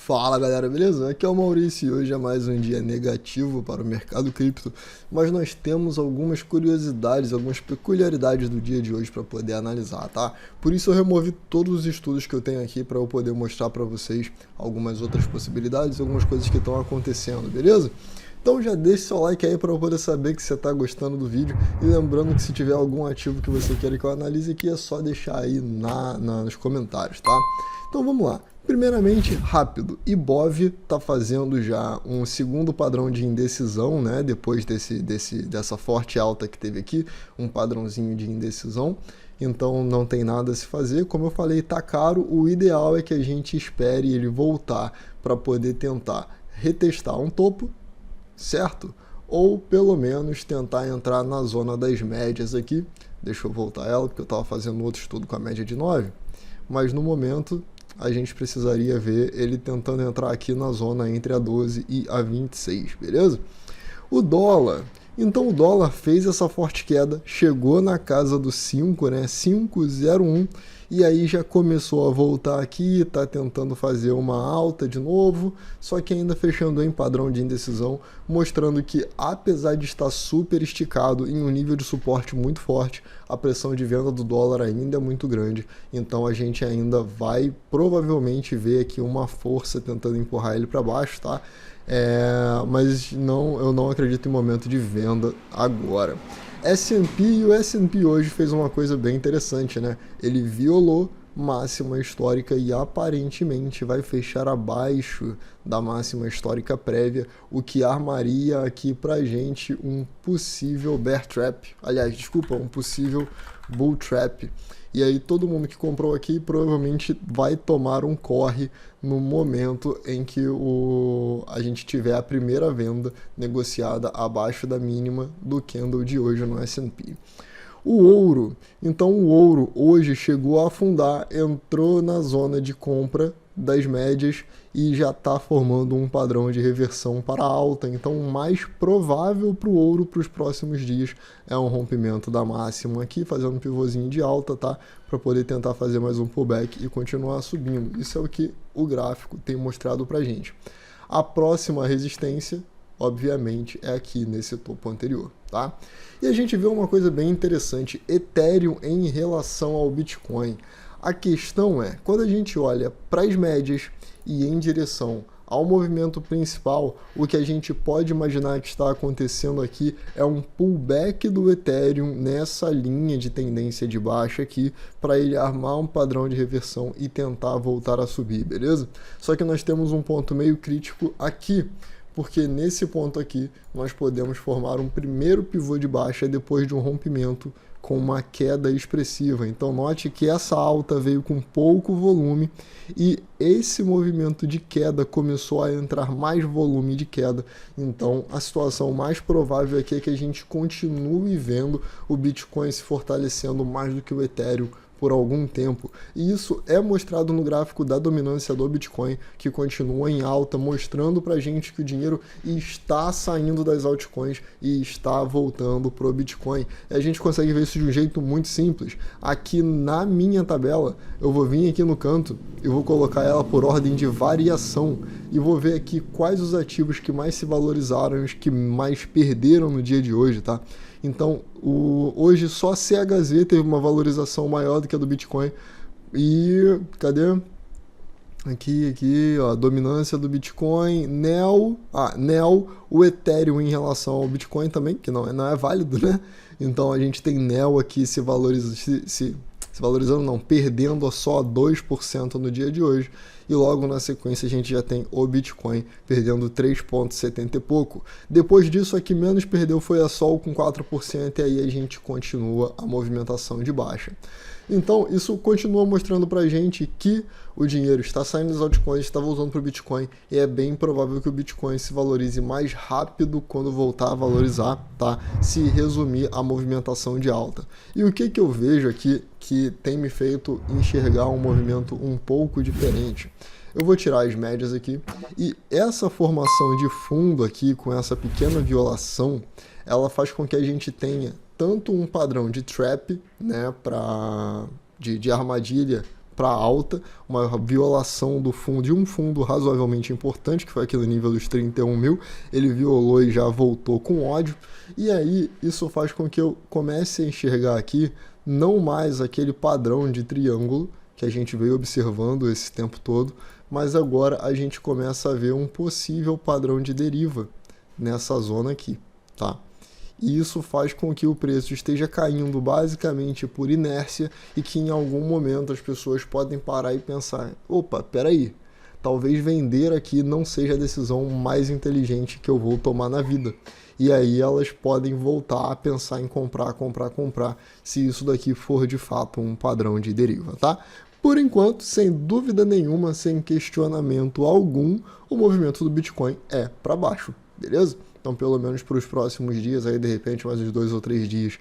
Fala galera, beleza? Aqui é o Maurício e hoje é mais um dia negativo para o mercado cripto, mas nós temos algumas curiosidades, algumas peculiaridades do dia de hoje para poder analisar, tá? Por isso eu removi todos os estudos que eu tenho aqui para eu poder mostrar para vocês algumas outras possibilidades, algumas coisas que estão acontecendo, beleza? Então já deixa seu like aí para eu poder saber que você está gostando do vídeo e lembrando que se tiver algum ativo que você quer que eu analise aqui é só deixar aí nos comentários, tá? Então vamos lá. Primeiramente, rápido, Ibov está fazendo já um segundo padrão de indecisão, né? Depois dessa forte alta que teve aqui, um padrãozinho de indecisão. Então não tem nada a se fazer. Como eu falei, tá caro. O ideal é que a gente espere ele voltar para poder tentar retestar um topo, certo? Ou pelo menos tentar entrar na zona das médias aqui. Deixa eu voltar ela, porque eu estava fazendo outro estudo com a média de 9. Mas no momento a gente precisaria ver ele tentando entrar aqui na zona entre a 12 e a 26, beleza? O dólar, então o dólar fez essa forte queda, chegou na casa do 5, né, 5,01, e aí já começou a voltar aqui, tá tentando fazer uma alta de novo, só que ainda fechando em padrão de indecisão, mostrando que apesar de estar super esticado em um nível de suporte muito forte, a pressão de venda do dólar ainda é muito grande, então a gente ainda vai provavelmente ver aqui uma força tentando empurrar ele para baixo, tá? Mas eu não acredito em momento de venda agora. S&P e o S&P hoje fez uma coisa bem interessante, né? Ele violou máxima histórica e aparentemente vai fechar abaixo da máxima histórica prévia, o que armaria aqui pra gente um possível bear trap, aliás, desculpa, um possível bull trap. E aí todo mundo que comprou aqui provavelmente vai tomar um corre no momento em que a gente tiver a primeira venda negociada abaixo da mínima do candle de hoje no S&P. O ouro, então o ouro hoje chegou a afundar, entrou na zona de compra das médias e já está formando um padrão de reversão para alta. Então o mais provável para o ouro para os próximos dias é um rompimento da máxima aqui, fazendo um pivôzinho de alta, tá? Para poder tentar fazer mais um pullback e continuar subindo. Isso é o que o gráfico tem mostrado para a gente. A próxima resistência, obviamente, é aqui nesse topo anterior, tá? E a gente vê uma coisa bem interessante, Ethereum em relação ao Bitcoin. A questão é, quando a gente olha para as médias e em direção ao movimento principal, o que a gente pode imaginar que está acontecendo aqui é um pullback do Ethereum nessa linha de tendência de baixa aqui, para ele armar um padrão de reversão e tentar voltar a subir, beleza? Só que nós temos um ponto meio crítico aqui, porque nesse ponto aqui nós podemos formar um primeiro pivô de baixa depois de um rompimento com uma queda expressiva. Então note que essa alta veio com pouco volume e esse movimento de queda começou a entrar mais volume de queda. Então a situação mais provável aqui é que a gente continue vendo o Bitcoin se fortalecendo mais do que o Ethereum por algum tempo, e isso é mostrado no gráfico da dominância do Bitcoin, que continua em alta, mostrando pra gente que o dinheiro está saindo das altcoins e está voltando pro Bitcoin. E a gente consegue ver isso de um jeito muito simples. Aqui na minha tabela, eu vou vir aqui no canto e vou colocar ela por ordem de variação e vou ver aqui quais os ativos que mais se valorizaram e os que mais perderam no dia de hoje, tá? Então, hoje só CHZ teve uma valorização maior do que a do Bitcoin. E, cadê? Aqui, ó, dominância do Bitcoin, NEO, o Ethereum em relação ao Bitcoin também, que não é válido, né? Então, a gente tem NEO aqui se valorizando, não, perdendo só 2% no dia de hoje. E logo na sequência a gente já tem o Bitcoin perdendo 3,70 e pouco. Depois disso, a que menos perdeu foi a Sol com 4%, e aí a gente continua a movimentação de baixa. Então, isso continua mostrando pra gente que o dinheiro está saindo das altcoins, está voltando para o Bitcoin, e é bem provável que o Bitcoin se valorize mais rápido quando voltar a valorizar, tá? Se resumir a movimentação de alta. E o que eu vejo aqui que tem me feito enxergar um movimento um pouco diferente? Eu vou tirar as médias aqui, e essa formação de fundo aqui, com essa pequena violação, ela faz com que a gente tenha tanto um padrão de trap, né, de armadilha para alta, uma violação do fundo, de um fundo razoavelmente importante, que foi aqui no nível dos 31 mil, ele violou e já voltou com ódio, e aí isso faz com que eu comece a enxergar aqui não mais aquele padrão de triângulo que a gente veio observando esse tempo todo, mas agora a gente começa a ver um possível padrão de deriva nessa zona aqui, tá? E isso faz com que o preço esteja caindo basicamente por inércia e que em algum momento as pessoas podem parar e pensar, opa, peraí, talvez vender aqui não seja a decisão mais inteligente que eu vou tomar na vida. E aí elas podem voltar a pensar em comprar, se isso daqui for de fato um padrão de deriva, tá? Por enquanto, sem dúvida nenhuma, sem questionamento algum, o movimento do Bitcoin é para baixo, beleza? Então, pelo menos para os próximos dias, aí de repente mais uns 2 ou 3 dias,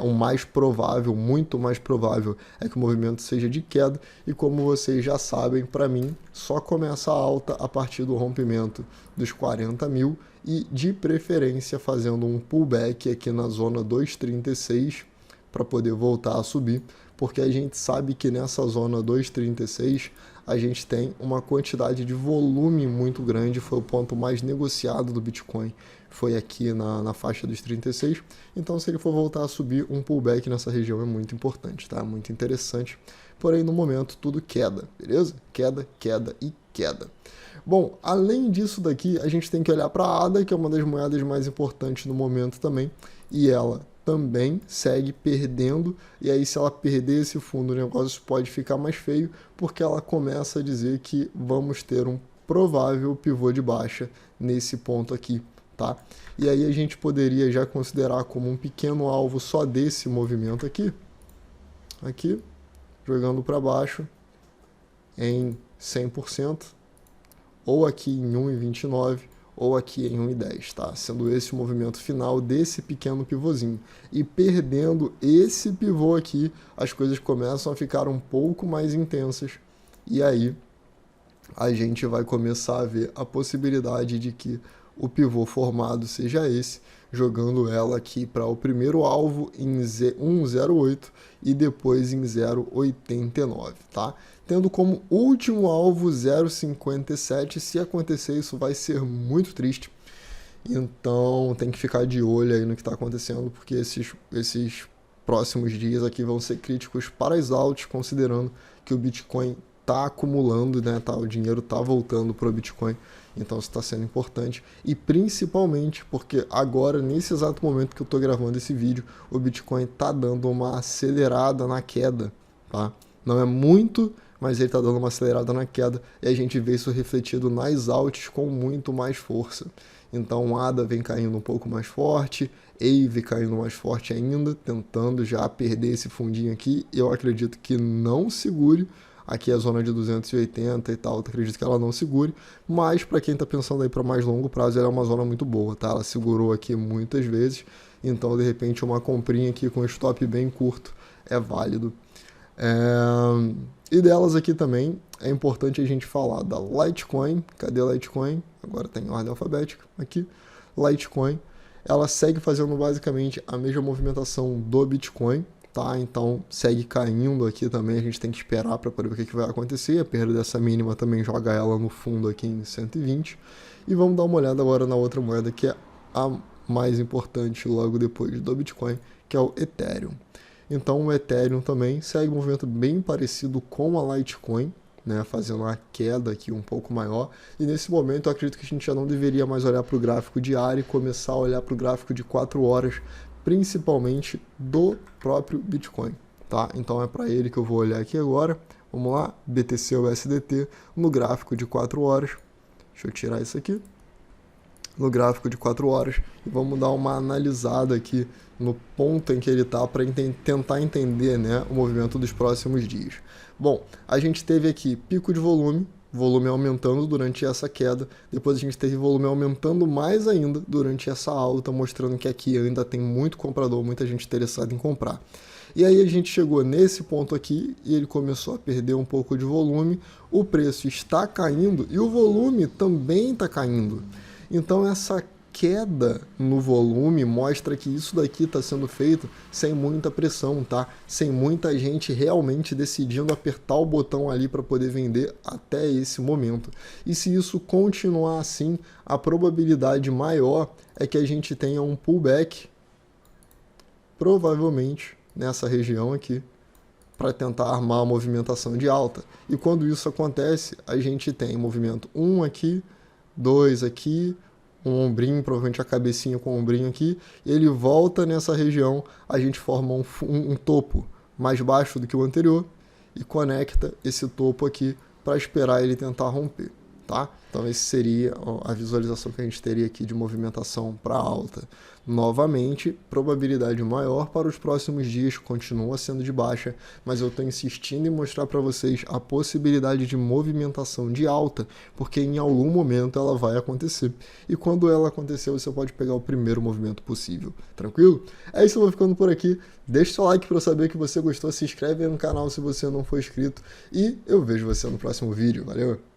o mais provável, muito mais provável, é que o movimento seja de queda. E como vocês já sabem, para mim, só começa a alta a partir do rompimento dos 40 mil e, de preferência, fazendo um pullback aqui na zona 2,36 para poder voltar a subir, porque a gente sabe que nessa zona 2,36 a gente tem uma quantidade de volume muito grande, foi o ponto mais negociado do Bitcoin, foi aqui na faixa dos 36, então se ele for voltar a subir, um pullback nessa região é muito importante, tá? Muito interessante, porém no momento tudo queda, beleza? Queda, queda e queda. Bom, além disso daqui, a gente tem que olhar para a ADA, que é uma das moedas mais importantes no momento também, e ela também segue perdendo, e aí se ela perder esse fundo, o negócio pode ficar mais feio, porque ela começa a dizer que vamos ter um provável pivô de baixa nesse ponto aqui, tá? E aí a gente poderia já considerar como um pequeno alvo só desse movimento aqui, jogando para baixo em 100%, ou aqui em 1,29, ou aqui em 1,10, tá? Sendo esse o movimento final desse pequeno pivôzinho. E perdendo esse pivô aqui, as coisas começam a ficar um pouco mais intensas. E aí a gente vai começar a ver a possibilidade de que o pivô formado seja esse, jogando ela aqui para o primeiro alvo em 1,08 e depois em 0,89, tá? Tendo como último alvo 0,57, se acontecer isso vai ser muito triste, então tem que ficar de olho aí no que está acontecendo, porque esses próximos dias aqui vão ser críticos para as altas, considerando que o Bitcoin está acumulando, né, o dinheiro está voltando para o Bitcoin, então isso está sendo importante, e principalmente porque agora, nesse exato momento que eu estou gravando esse vídeo, o Bitcoin está dando uma acelerada na queda, tá? Não é muito, mas ele está dando uma acelerada na queda, e a gente vê isso refletido nas altas com muito mais força. Então ADA vem caindo um pouco mais forte, AVE caindo mais forte ainda, tentando já perder esse fundinho aqui. Eu acredito que não segure, aqui é a zona de 280 e tal, eu acredito que ela não segure, mas para quem está pensando aí para mais longo prazo, ela é uma zona muito boa, tá? Ela segurou aqui muitas vezes, então de repente uma comprinha aqui com stop bem curto é válido. E delas aqui também é importante a gente falar da Litecoin. Cadê a Litecoin? Agora tem ordem alfabética aqui. Litecoin, ela segue fazendo basicamente a mesma movimentação do Bitcoin, tá? Então segue caindo aqui também, a gente tem que esperar para poder ver o que vai acontecer. A perda dessa mínima também joga ela no fundo aqui em 120. E vamos dar uma olhada agora na outra moeda que é a mais importante logo depois do Bitcoin, que é o Ethereum. Então o Ethereum também segue um movimento bem parecido com a Litecoin, né, fazendo uma queda aqui um pouco maior. E nesse momento eu acredito que a gente já não deveria mais olhar para o gráfico diário e começar a olhar para o gráfico de 4 horas, principalmente do próprio Bitcoin, tá? Então é para ele que eu vou olhar aqui agora. Vamos lá, BTC USDT no gráfico de 4 horas. Deixa eu tirar isso aqui. No gráfico de 4 horas e vamos dar uma analisada aqui no ponto em que ele está para tentar entender, né, o movimento dos próximos dias. Bom, a gente teve aqui pico de volume aumentando durante essa queda, depois a gente teve volume aumentando mais ainda durante essa alta, mostrando que aqui ainda tem muito comprador, muita gente interessada em comprar. E aí a gente chegou nesse ponto aqui e ele começou a perder um pouco de volume, o preço está caindo e o volume também está caindo. Então essa queda no volume mostra que isso daqui está sendo feito sem muita pressão, tá? Sem muita gente realmente decidindo apertar o botão ali para poder vender até esse momento. E se isso continuar assim, a probabilidade maior é que a gente tenha um pullback, provavelmente nessa região aqui, para tentar armar a movimentação de alta. E quando isso acontece, a gente tem movimento 1 aqui, 2 aqui, um ombrinho, provavelmente a cabecinha com o ombrinho aqui, ele volta nessa região, a gente forma um topo mais baixo do que o anterior e conecta esse topo aqui para esperar ele tentar romper, tá? Então esse seria a visualização que a gente teria aqui de movimentação para alta. Novamente, probabilidade maior para os próximos dias, continua sendo de baixa, mas eu estou insistindo em mostrar para vocês a possibilidade de movimentação de alta, porque em algum momento ela vai acontecer. E quando ela acontecer, você pode pegar o primeiro movimento possível. Tranquilo? É isso, eu vou ficando por aqui. Deixa o seu like para eu saber que você gostou, se inscreve aí no canal se você não for inscrito e eu vejo você no próximo vídeo. Valeu!